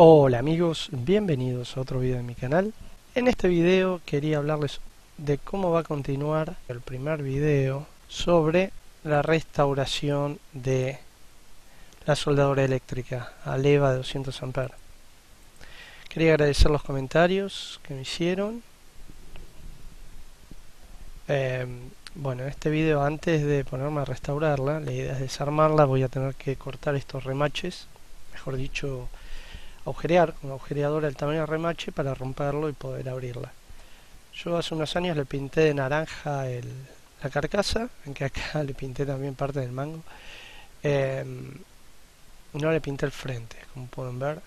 Hola amigos, bienvenidos a otro video de mi canal. En este video quería hablarles de cómo va a continuar el primer video sobre la restauración de la soldadura eléctrica Aleva de 200 amperes. Quería agradecer los comentarios que me hicieron. Bueno, en este video, antes de ponerme a restaurarla, la idea es desarmarla. Voy a tener que cortar estos remaches, mejor dicho, agujerear con una agujereadora el tamaño del remache para romperlo y poder abrirla. Yo hace unos años le pinté de naranja la carcasa, aunque acá le pinté también parte del mango. No le pinté el frente, como pueden ver.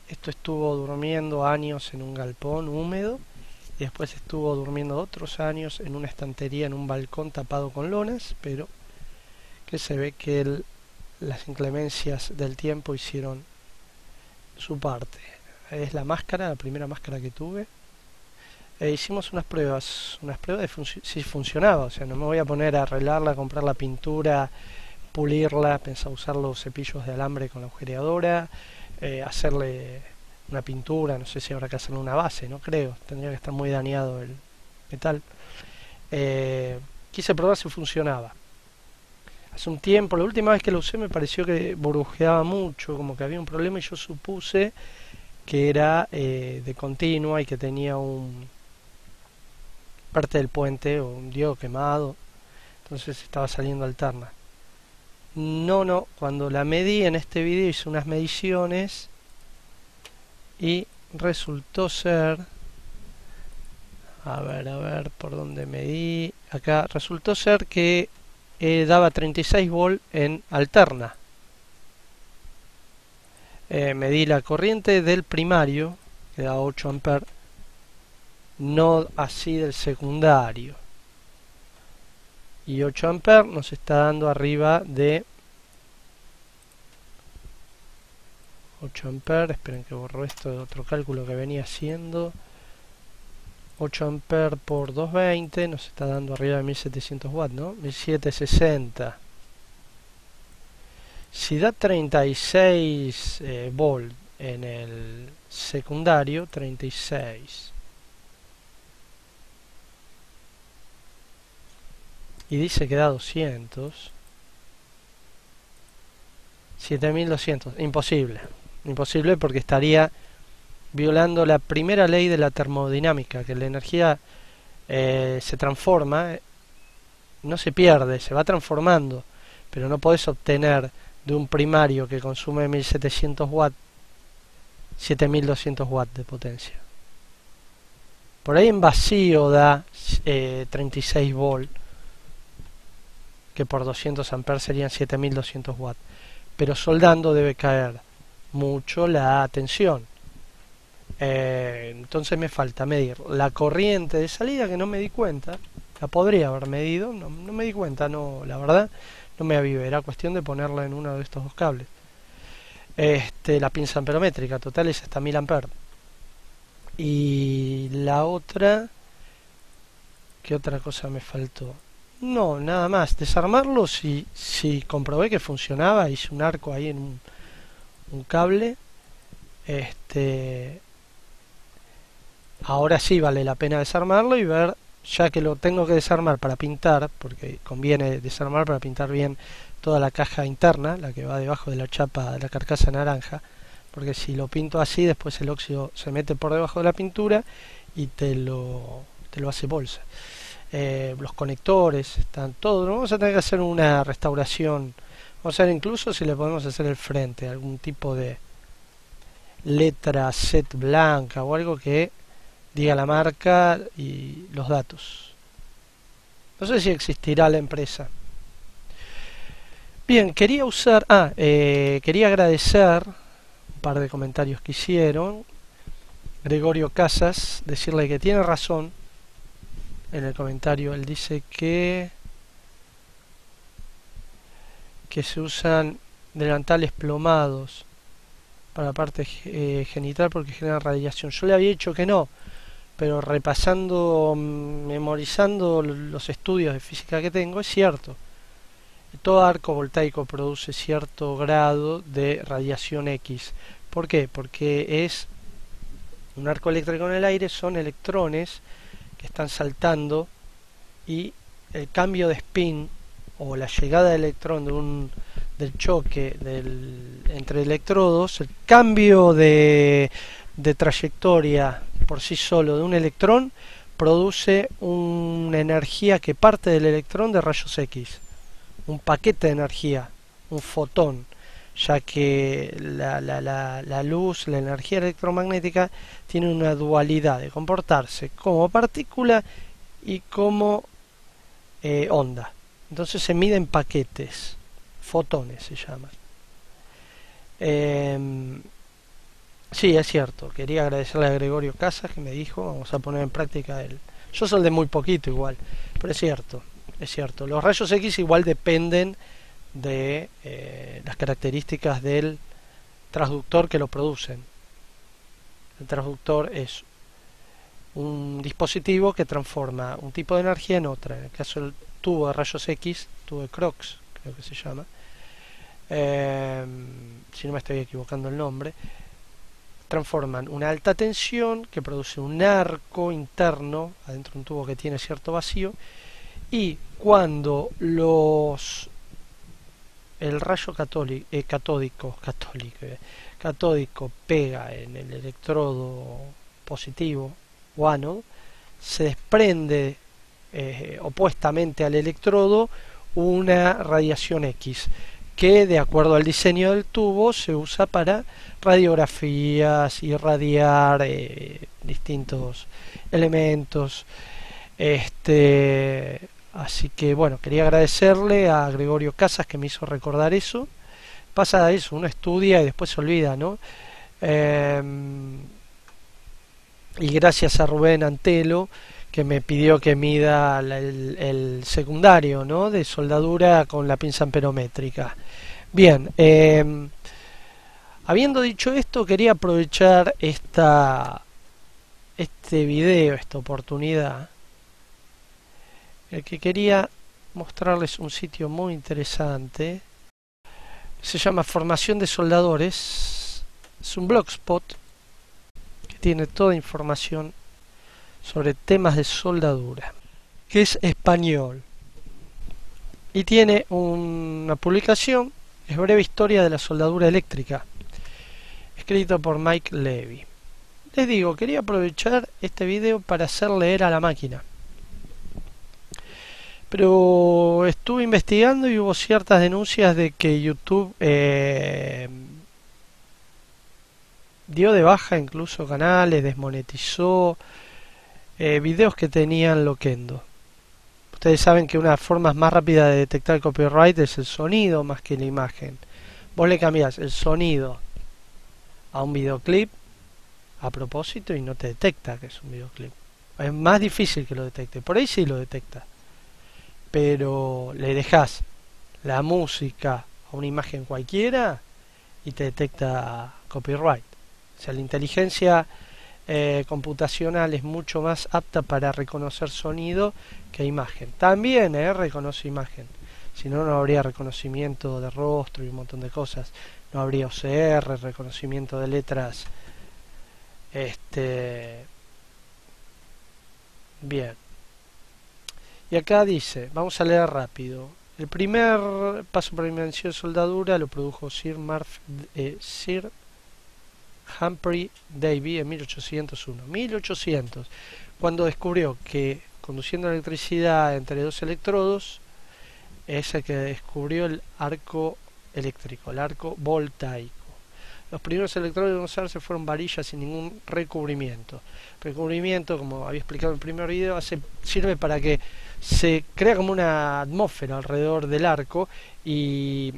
Esto estuvo durmiendo años en un galpón húmedo y después estuvo durmiendo otros años en una estantería en un balcón tapado con lonas, pero que se ve que las inclemencias del tiempo hicieron su parte. Es la máscara, la primera máscara que tuve. Hicimos unas pruebas de si funcionaba. O sea, no me voy a poner a arreglarla, comprar la pintura, pulirla, pensaba usar los cepillos de alambre con la agujereadora, hacerle una pintura, no sé si habrá que hacerle una base, no creo, tendría que estar muy dañado el metal. Quise probar si funcionaba. Hace un tiempo, la última vez que lo usé me pareció que burbujeaba mucho, como que había un problema, y yo supuse que era de continua y que tenía parte del puente o un diodo quemado, entonces estaba saliendo alterna. No, cuando la medí en este video hice unas mediciones y resultó ser, a ver por dónde medí, acá resultó ser que daba 36 volt en alterna. Medí la corriente del primario, que da 8 amperes, no así del secundario. Y 8 amperes nos está dando arriba de 8 amperes, esperen que borro esto de otro cálculo que venía haciendo. 8 amperes por 220 nos está dando arriba de 1700 watts, ¿no? 1760. Si da 36 volt en el secundario, 36. Y dice que da 200. 7200. Imposible. Imposible, porque estaría violando la primera ley de la termodinámica, que la energía se transforma, no se pierde, se va transformando, pero no podés obtener de un primario que consume 1700 watts 7200 watts de potencia. Por ahí en vacío da 36 volt, que por 200 amperes serían 7200 watts, pero soldando debe caer mucho la tensión. Entonces me falta medir la corriente de salida, que no me di cuenta. La podría haber medido, no me di cuenta, no, la verdad no me avivé, era cuestión de ponerla en uno de estos dos cables. La pinza amperométrica total es hasta 1000 amperes. Y la otra, ¿qué otra cosa me faltó? No, nada más, desarmarlo. Si comprobé que funcionaba, hice un arco ahí en un cable. Ahora sí vale la pena desarmarlo y ver, ya que lo tengo que desarmar para pintar, porque conviene desarmar para pintar bien toda la caja interna, la que va debajo de la chapa de la carcasa naranja, porque si lo pinto así, después el óxido se mete por debajo de la pintura y te lo hace bolsa. Los conectores están todos, ¿no? Vamos a tener que hacer una restauración. Vamos a ver incluso si le podemos hacer el frente, algún tipo de letra set blanca o algo que diga la marca y los datos. No sé si existirá la empresa. Bien, quería agradecer un par de comentarios que hicieron. Gregorio Casas, decirle que tiene razón en el comentario. Él dice que se usan delantales plomados para la parte genital porque generan radiación. Yo le había dicho que no, pero repasando, memorizando los estudios de física que tengo, es cierto. Todo arco voltaico produce cierto grado de radiación X, ¿Por qué? Porque es un arco eléctrico en el aire, son electrones que están saltando y el cambio de spin o la llegada del electrón del choque entre electrodos, el cambio de trayectoria por sí solo de un electrón produce una energía que parte del electrón de rayos X, un paquete de energía, un fotón, ya que la luz, la energía electromagnética, tiene una dualidad de comportarse como partícula y como onda. Entonces se miden paquetes, fotones se llaman. Sí, es cierto, quería agradecerle a Gregorio Casas que me dijo, vamos a poner en práctica el... Yo soy de muy poquito igual, pero es cierto, es cierto. Los rayos X igual dependen de las características del transductor que lo producen. El transductor es un dispositivo que transforma un tipo de energía en otra. En el caso del tubo de rayos X, tubo de Crookes, creo que se llama, si no me estoy equivocando el nombre, transforman una alta tensión que produce un arco interno adentro de un tubo que tiene cierto vacío, y cuando el rayo catódico pega en el electrodo positivo o ánodo, se desprende opuestamente al electrodo una radiación X que, de acuerdo al diseño del tubo, se usa para radiografías, irradiar distintos elementos. Así que bueno, quería agradecerle a Gregorio Casas que me hizo recordar eso. Pasa eso, uno estudia y después se olvida, ¿no? Y gracias a Rubén Antelo que me pidió que mida el secundario, ¿no?, de soldadura con la pinza amperométrica. Bien, habiendo dicho esto, quería aprovechar este video, esta oportunidad, el que quería mostrarles un sitio muy interesante. Se llama Formación de Soldadores. Es un blogspot que tiene toda información sobre temas de soldadura, que es español, y tiene una publicación, es Breve Historia de la Soldadura Eléctrica, escrito por Mike Levy. Les digo, quería aprovechar este video para hacer leer a la máquina, pero estuve investigando y hubo ciertas denuncias de que YouTube dio de baja incluso canales, desmonetizó videos que tenían loquendo. Ustedes saben que una de las formas más rápidas de detectar el copyright es el sonido más que la imagen. Vos le cambiás el sonido a un videoclip a propósito y no te detecta que es un videoclip. Es más difícil que lo detecte. Por ahí sí lo detecta, pero le dejás la música a una imagen cualquiera y te detecta copyright. O sea, la inteligencia computacional es mucho más apta para reconocer sonido que imagen. También reconoce imagen, si no, no habría reconocimiento de rostro y un montón de cosas. No habría OCR, reconocimiento de letras. Bien, y acá dice, vamos a leer rápido. El primer paso para la invención de soldadura lo produjo Sir Humphrey Davy en 1800, cuando descubrió que conduciendo electricidad entre dos electrodos es el que descubrió el arco eléctrico, el arco voltaico. Los primeros electrodos de usarse fueron varillas sin ningún recubrimiento. Recubrimiento, como había explicado en el primer video, sirve para que se crea como una atmósfera alrededor del arco y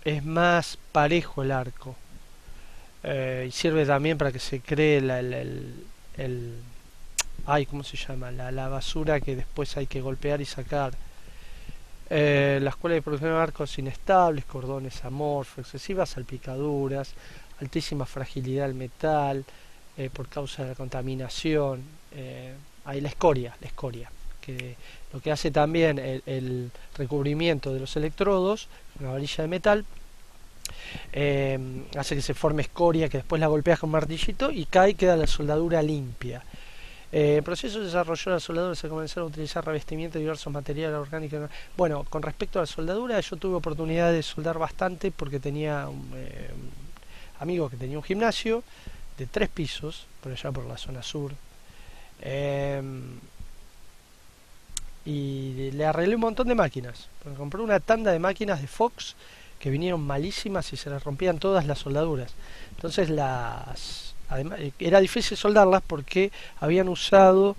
es más parejo el arco. Y sirve también para que se cree ¿cómo se llama? La basura que después hay que golpear y sacar. La escuela de producción de arcos inestables, cordones amorfos, excesivas salpicaduras, altísima fragilidad del metal por causa de la contaminación. Hay la escoria, que lo que hace también el recubrimiento de los electrodos, una varilla de metal, hace que se forme escoria, que después la golpeas con martillito y cae y queda la soldadura limpia. El proceso de desarrollo de la soldadura se comenzaron a utilizar revestimiento de diversos materiales orgánicos. Bueno, con respecto a la soldadura, yo tuve oportunidad de soldar bastante porque tenía un amigo que tenía un gimnasio de 3 pisos, por allá por la zona sur. Eh, y le arreglé un montón de máquinas. Porque compré una tanda de máquinas de Fox que vinieron malísimas y se les rompían todas las soldaduras. Entonces además, era difícil soldarlas porque habían usado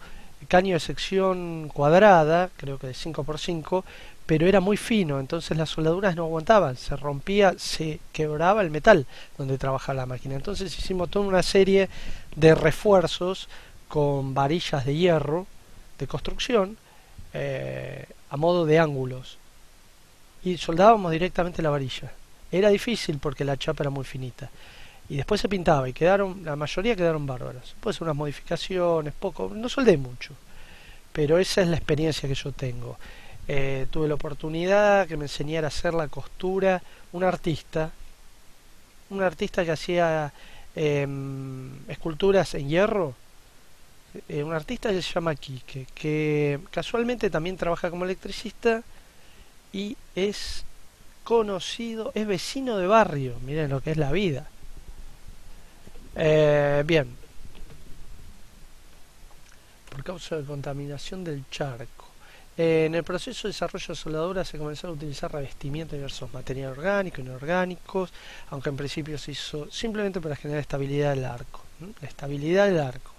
caño de sección cuadrada, creo que de 5x5, pero era muy fino, entonces las soldaduras no aguantaban, se rompía, se quebraba el metal donde trabajaba la máquina. Entonces hicimos toda una serie de refuerzos con varillas de hierro de construcción, a modo de ángulos, y soldábamos directamente la varilla. Era difícil porque la chapa era muy finita y después se pintaba y la mayoría quedaron bárbaras. Pues unas modificaciones, poco, no soldé mucho, pero esa es la experiencia que yo tengo. Tuve la oportunidad que me enseñara a hacer la costura un artista que hacía esculturas en hierro, un artista que se llama Quique, que casualmente también trabaja como electricista y es conocido, es vecino de barrio. Miren lo que es la vida. Bien, por causa de contaminación del charco. En el proceso de desarrollo de soldadura se comenzaron a utilizar revestimientos de diversos materiales orgánicos e inorgánicos, aunque en principio se hizo simplemente para generar estabilidad del arco. La estabilidad del arco,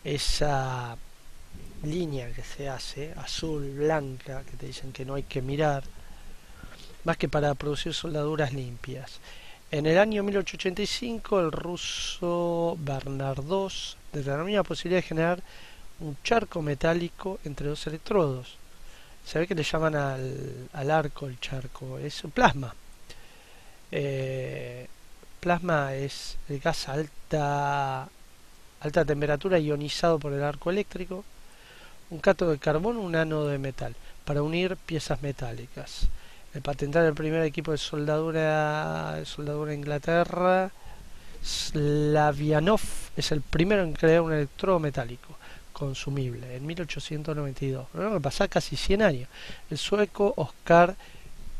esa línea que se hace, azul, blanca, que te dicen que no hay que mirar, más que para producir soldaduras limpias. En el año 1885 el ruso Bernardós determinó la posibilidad de generar un charco metálico entre dos electrodos. Se ve que le llaman al arco el charco, es plasma. Plasma es el gas a alta temperatura ionizado por el arco eléctrico, un cátodo de carbono, un ánodo de metal, para unir piezas metálicas. El patentar el primer equipo de soldadura en Inglaterra, Slavianov es el primero en crear un electrodo metálico consumible en 1892. ¿No? Que pasa casi 100 años. El sueco Oskar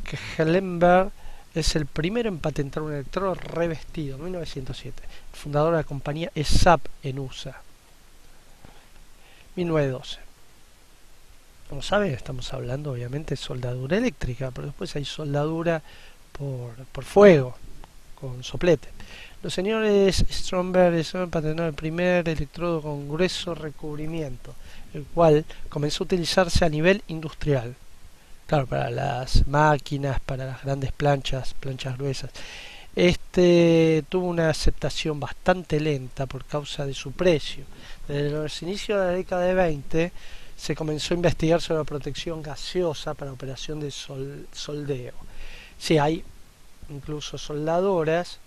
Kjellenberg es el primero en patentar un electrodo revestido en 1907. El fundador de la compañía ESAP en USA. 1912. Como saben, estamos hablando obviamente de soldadura eléctrica, pero después hay soldadura por fuego, con soplete. Los señores Stromberg patentaron el primer electrodo con grueso recubrimiento, el cual comenzó a utilizarse a nivel industrial. Claro, para las máquinas, para las grandes planchas gruesas. Este tuvo una aceptación bastante lenta por causa de su precio. Desde los inicios de la década de 20 se comenzó a investigar sobre la protección gaseosa para operación de soldeo. Sí, hay incluso soldadoras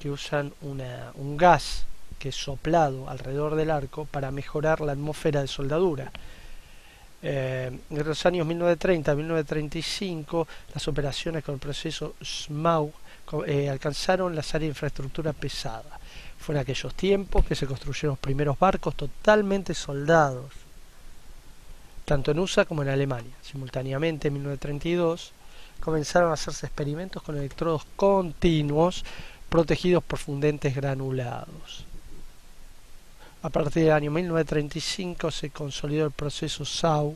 que usan un gas que es soplado alrededor del arco para mejorar la atmósfera de soldadura. En los años 1930 a 1935 las operaciones con el proceso SMAU alcanzaron las áreas de infraestructura pesada. Fue en aquellos tiempos que se construyeron los primeros barcos totalmente soldados, tanto en USA como en Alemania. Simultáneamente, en 1932, comenzaron a hacerse experimentos con electrodos continuos protegidos por fundentes granulados. A partir del año 1935 se consolidó el proceso SAU.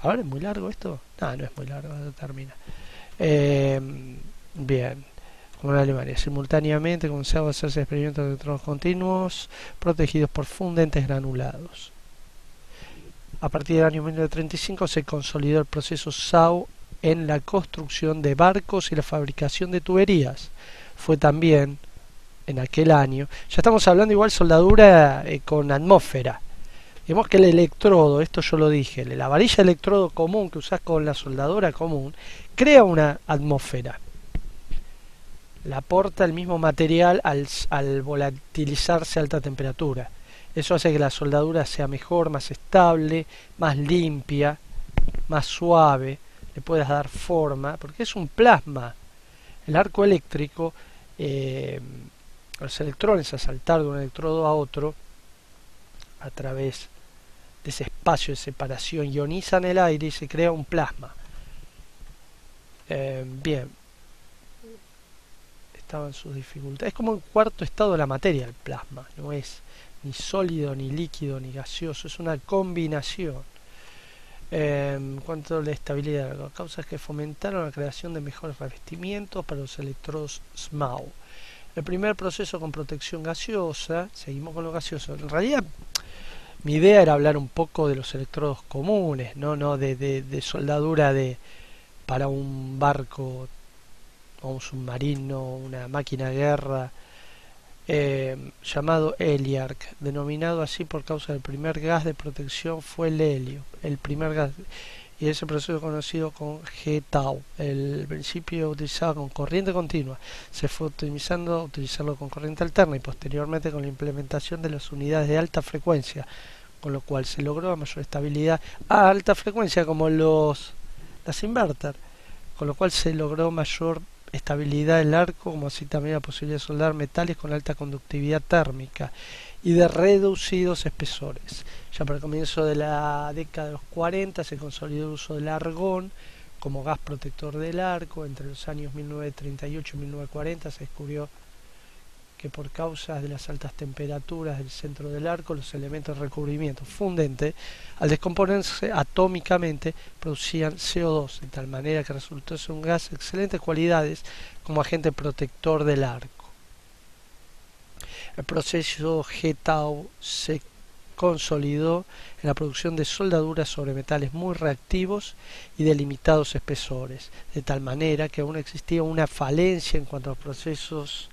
¿Ahora es muy largo esto? No, no es muy largo, no termina. Bien, como en Alemania. Simultáneamente comenzaron a hacerse experimentos de electrodos continuos protegidos por fundentes granulados. A partir del año 1935 se consolidó el proceso SAU en la construcción de barcos y la fabricación de tuberías. Fue también en aquel año, ya estamos hablando igual soldadura con atmósfera. Digamos que el electrodo, esto yo lo dije, la varilla de electrodo común que usás con la soldadura común, crea una atmósfera. La aporta el mismo material al volatilizarse a alta temperatura. Eso hace que la soldadura sea mejor, más estable, más limpia, más suave. le puedas dar forma, porque es un plasma. El arco eléctrico, los electrones al saltar de un electrodo a otro, a través de ese espacio de separación, ionizan el aire y se crea un plasma. Bien, estaban sus dificultades. Es como un cuarto estado de la materia el plasma, no es ni sólido, ni líquido, ni gaseoso, es una combinación. En cuanto a la estabilidad, las causas que fomentaron la creación de mejores revestimientos para los electrodos SMAU. El primer proceso con protección gaseosa, seguimos con lo gaseoso. En realidad, mi idea era hablar un poco de los electrodos comunes, no de soldadura para un barco o un submarino, una máquina de guerra, llamado HELIARC, denominado así por causa del primer gas de protección fue el helio, el primer gas, y ese proceso conocido con G-Tau. El principio utilizado con corriente continua se fue optimizando a utilizarlo con corriente alterna y posteriormente con la implementación de las unidades de alta frecuencia, con lo cual se logró mayor estabilidad a alta frecuencia como las inverter, con lo cual se logró mayor estabilidad del arco, como así también la posibilidad de soldar metales con alta conductividad térmica y de reducidos espesores. Ya para el comienzo de la década de los 40 se consolidó el uso del argón como gas protector del arco. Entre los años 1938 y 1940 se descubrió que por causa de las altas temperaturas del centro del arco, los elementos de recubrimiento fundente, al descomponerse atómicamente, producían CO2, de tal manera que resultó ser un gas de excelentes cualidades como agente protector del arco. El proceso G-Tau se consolidó en la producción de soldaduras sobre metales muy reactivos y de limitados espesores, de tal manera que aún existía una falencia en cuanto a los procesos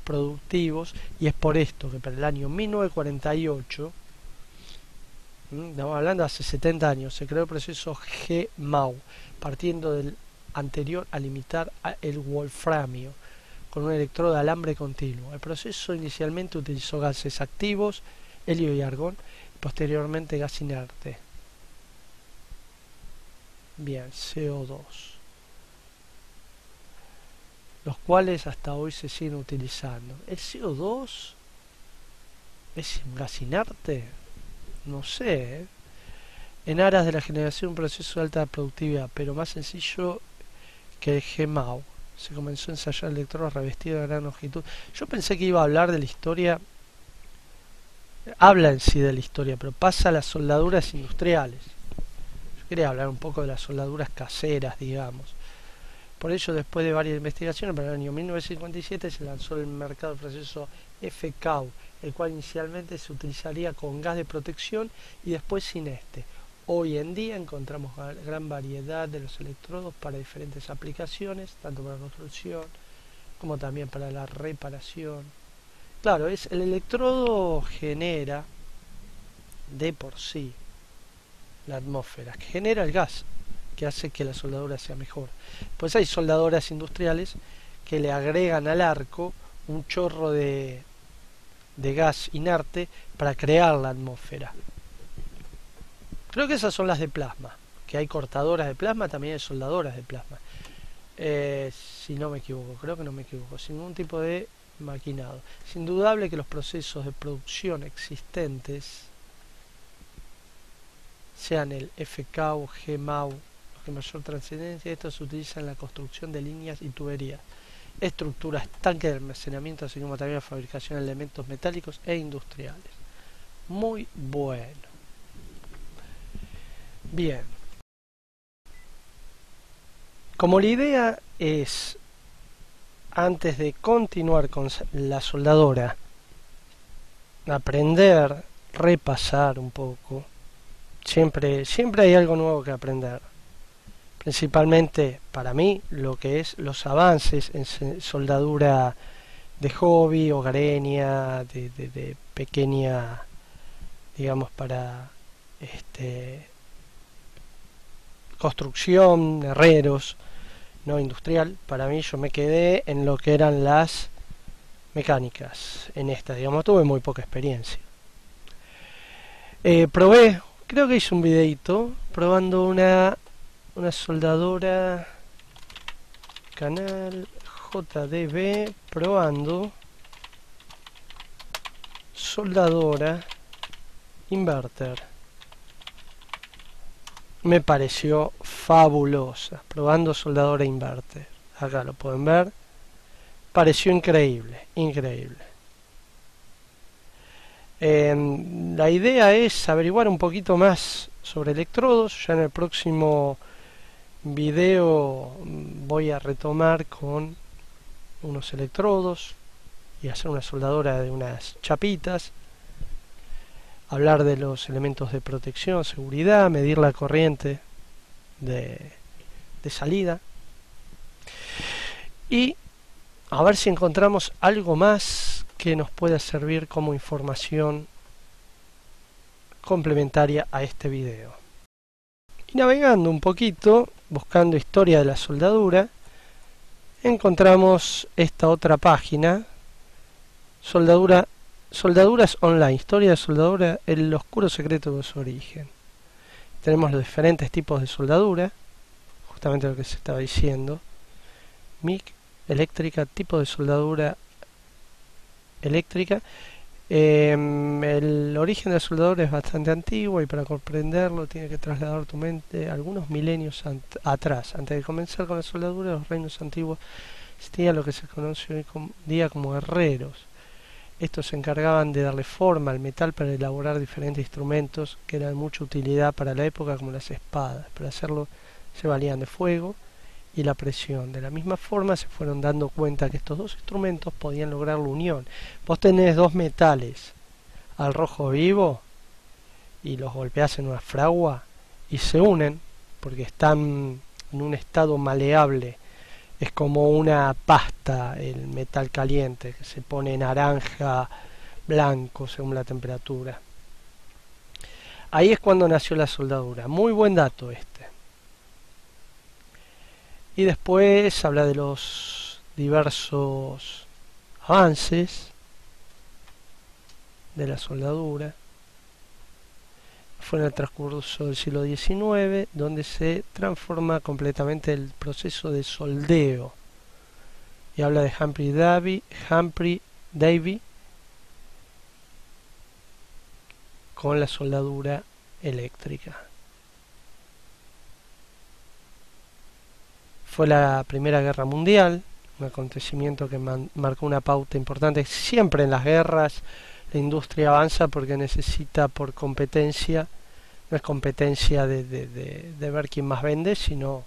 productivos, y es por esto que para el año 1948, estamos hablando de hace 70 años, se creó el proceso G-MAU, partiendo del anterior a limitar el wolframio con un electrodo de alambre continuo. El proceso inicialmente utilizó gases activos, helio y argón, y posteriormente gas inerte. Bien, CO2, los cuales hasta hoy se siguen utilizando. ¿El CO2 es un gas inerte? No sé, en aras de la generación de un proceso de alta productividad, pero más sencillo que el G-MAU. Se comenzó a ensayar electrodos revestidos de gran longitud. Yo pensé que iba a hablar de la historia, habla en sí de la historia, pero pasa a las soldaduras industriales. Yo quería hablar un poco de las soldaduras caseras, digamos. Por ello, después de varias investigaciones, para el año 1957 se lanzó al mercado el proceso FCAU, el cual inicialmente se utilizaría con gas de protección y después sin este. Hoy en día encontramos gran variedad de los electrodos para diferentes aplicaciones, tanto para la construcción como también para la reparación. Claro, el electrodo genera de por sí la atmósfera, que genera el gas, que hace que la soldadura sea mejor. Pues hay soldadoras industriales que le agregan al arco un chorro de gas inerte para crear la atmósfera. Creo que esas son las de plasma, que hay cortadoras de plasma, también hay soldadoras de plasma. Si no me equivoco, creo que no me equivoco, sin ningún tipo de maquinado. Es indudable que los procesos de producción existentes, sean el FCAU, G-MAU, de mayor trascendencia, estos se utilizan en la construcción de líneas y tuberías, estructuras, tanques de almacenamiento, así como también la fabricación de elementos metálicos e industriales. Muy bueno. Bien. Como la idea es, antes de continuar con la soldadora, aprender, repasar un poco, siempre hay algo nuevo que aprender. Principalmente para mí lo que es los avances en soldadura de hobby, hogareña, de pequeña, digamos, para construcción, herreros, no industrial. Para mí, yo me quedé en lo que eran las mecánicas. En esta, digamos, tuve muy poca experiencia. Probé, creo que hice un videito probando una una soldadora, canal JDB, probando, soldadora, inverter. Me pareció fabulosa, probando soldadora inverter. Acá lo pueden ver. Pareció increíble, increíble. La idea es averiguar un poquito más sobre electrodos. Ya en el próximo video voy a retomar con unos electrodos y hacer una soldadora de unas chapitas, hablar de los elementos de protección, seguridad, medir la corriente de salida y a ver si encontramos algo más que nos pueda servir como información complementaria a este video. Y navegando un poquito, buscando historia de la soldadura, encontramos esta otra página, Soldaduras Online, historia de soldadura, el oscuro secreto de su origen. Tenemos los diferentes tipos de soldadura, justamente lo que se estaba diciendo, MIG, eléctrica, tipo de soldadura eléctrica. El origen de la soldadura es bastante antiguo y para comprenderlo tiene que trasladar tu mente algunos milenios atrás. Antes de comenzar con la soldadura, los reinos antiguos existían lo que se conoce hoy en día como herreros. Estos se encargaban de darle forma al metal para elaborar diferentes instrumentos que eran de mucha utilidad para la época, como las espadas. Para hacerlo se valían de fuego y la presión. De la misma forma se fueron dando cuenta que estos dos instrumentos podían lograr la unión. Vos tenés dos metales al rojo vivo y los golpeás en una fragua y se unen porque están en un estado maleable. Es como una pasta el metal caliente que se pone naranja, blanco según la temperatura. Ahí es cuando nació la soldadura. Muy buen dato este. Y después habla de los diversos avances de la soldadura. Fue en el transcurso del siglo XIX donde se transforma completamente el proceso de soldeo. Y habla de Humphrey Davy con la soldadura eléctrica. Fue la Primera Guerra Mundial, un acontecimiento que marcó una pauta importante. Siempre en las guerras la industria avanza porque necesita por competencia, no es competencia de ver quién más vende, sino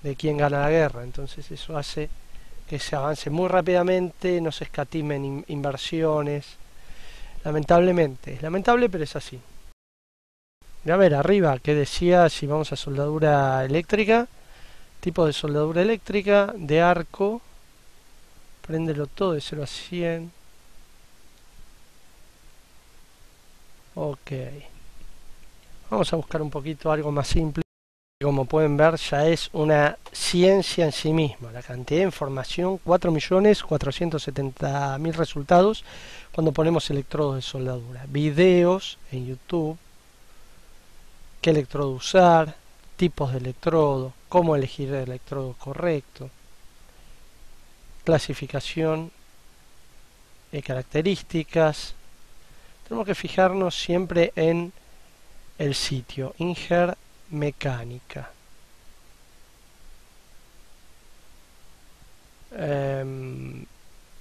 de quién gana la guerra. Entonces eso hace que se avance muy rápidamente, no se escatimen inversiones. Lamentablemente, es lamentable pero es así. Y a ver, arriba, ¿qué decía? Si vamos a soldadura eléctrica, tipo de soldadura eléctrica, de arco, préndelo todo de 0 a 100. Ok. Vamos a buscar un poquito algo más simple. Como pueden ver, ya es una ciencia en sí misma. La cantidad de información, 4.470.000 resultados cuando ponemos electrodos de soldadura. Videos en YouTube, qué electrodo usar, tipos de electrodo, cómo elegir el electrodo correcto, clasificación, características. Tenemos que fijarnos siempre en el sitio, Inger Mecánica.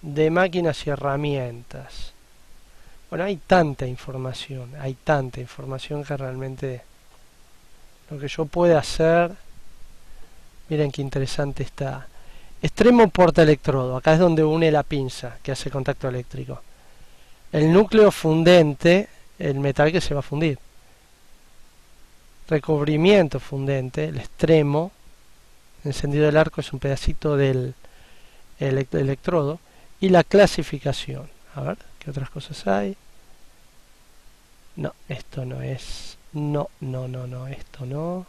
De máquinas y herramientas. Bueno, hay tanta información que realmente lo que yo pueda hacer. Miren qué interesante está. Extremo portaelectrodo, acá es donde une la pinza que hace contacto eléctrico. El núcleo fundente, el metal que se va a fundir. Recubrimiento fundente, el extremo, encendido del arco es un pedacito del electrodo. Y la clasificación. A ver, ¿qué otras cosas hay? No, esto no es. No, esto no.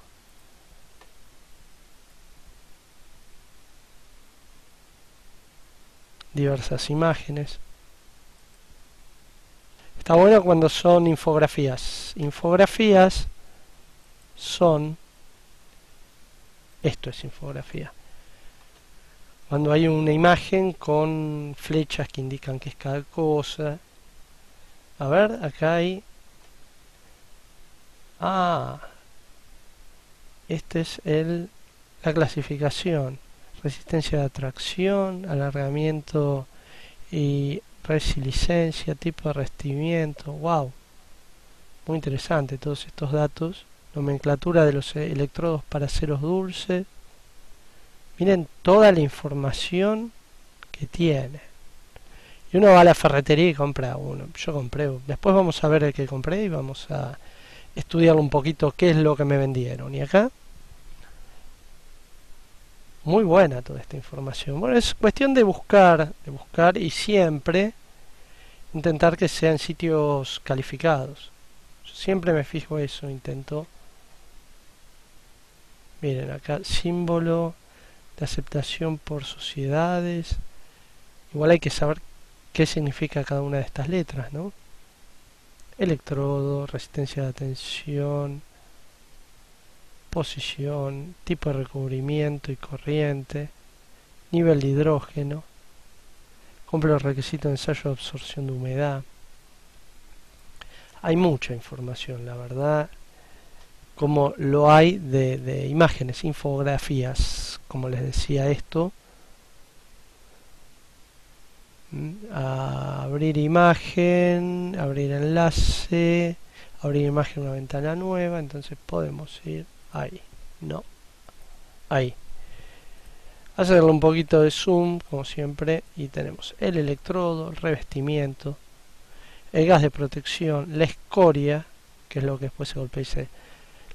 Diversas imágenes. Está bueno cuando son infografías. Infografías son Esto es infografía. Cuando hay una imagen con flechas que indican qué es cada cosa. A ver, acá hay... Ah, este es la clasificación. Resistencia de atracción, alargamiento y resiliencia, tipo de revestimiento. Wow, muy interesante todos estos datos. Nomenclatura de los electrodos para aceros dulces. Miren toda la información que tiene. Y uno va a la ferretería y compra uno. Yo compré. Después vamos a ver el que compré y vamos a estudiar un poquito qué es lo que me vendieron. Y acá, muy buena toda esta información. Bueno, es cuestión de buscar y siempre intentar que sean sitios calificados. Yo siempre me fijo eso, intento. Miren, acá símbolo de aceptación por sociedades. Igual hay que saber qué significa cada una de estas letras, ¿no? Electrodo, resistencia de tensión, posición, tipo de recubrimiento y corriente, nivel de hidrógeno, cumple los requisitos de ensayo de absorción de humedad. Hay mucha información, la verdad, como lo hay de imágenes, infografías, como les decía esto. Abrir imagen, abrir enlace, abrir imagen, una ventana nueva. Entonces podemos ir ahí, no, ahí, hacerle un poquito de zoom como siempre y tenemos el electrodo, el revestimiento, el gas de protección, la escoria, que es lo que después se golpea,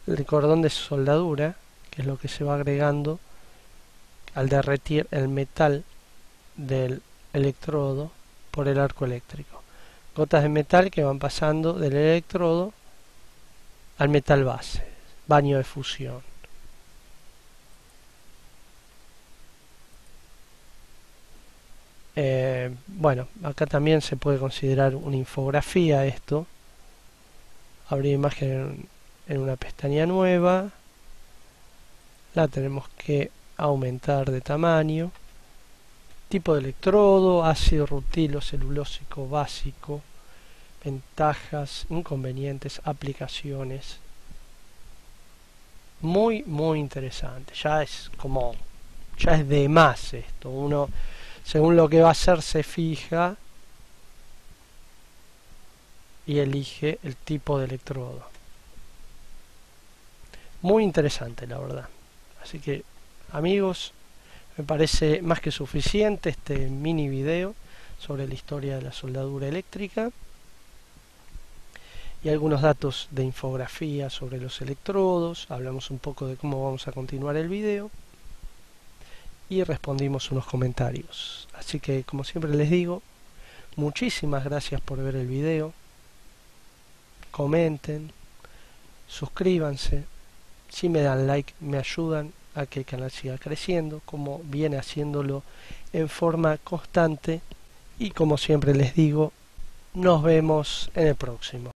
el cordón de soldadura, que es lo que se va agregando al derretir el metal del electrodo por el arco eléctrico. Gotas de metal que van pasando del electrodo al metal base. Baño de fusión. Bueno, acá también se puede considerar una infografía esto. Abrir imagen en una pestaña nueva. La tenemos que aumentar de tamaño. Tipo de electrodo, ácido rutilo celulósico básico, ventajas, inconvenientes, aplicaciones. Muy interesante. Ya es de más esto. Uno, según lo que va a hacer, se fija y elige el tipo de electrodo. Muy interesante, la verdad. Así que, amigos, me parece más que suficiente este mini video sobre la historia de la soldadura eléctrica y algunos datos de infografía sobre los electrodos. Hablamos un poco de cómo vamos a continuar el video y respondimos unos comentarios. Así que, como siempre les digo, muchísimas gracias por ver el video. Comenten, suscríbanse. Si me dan like me ayudan a que el canal siga creciendo, como viene haciéndolo en forma constante. Y como siempre les digo, nos vemos en el próximo.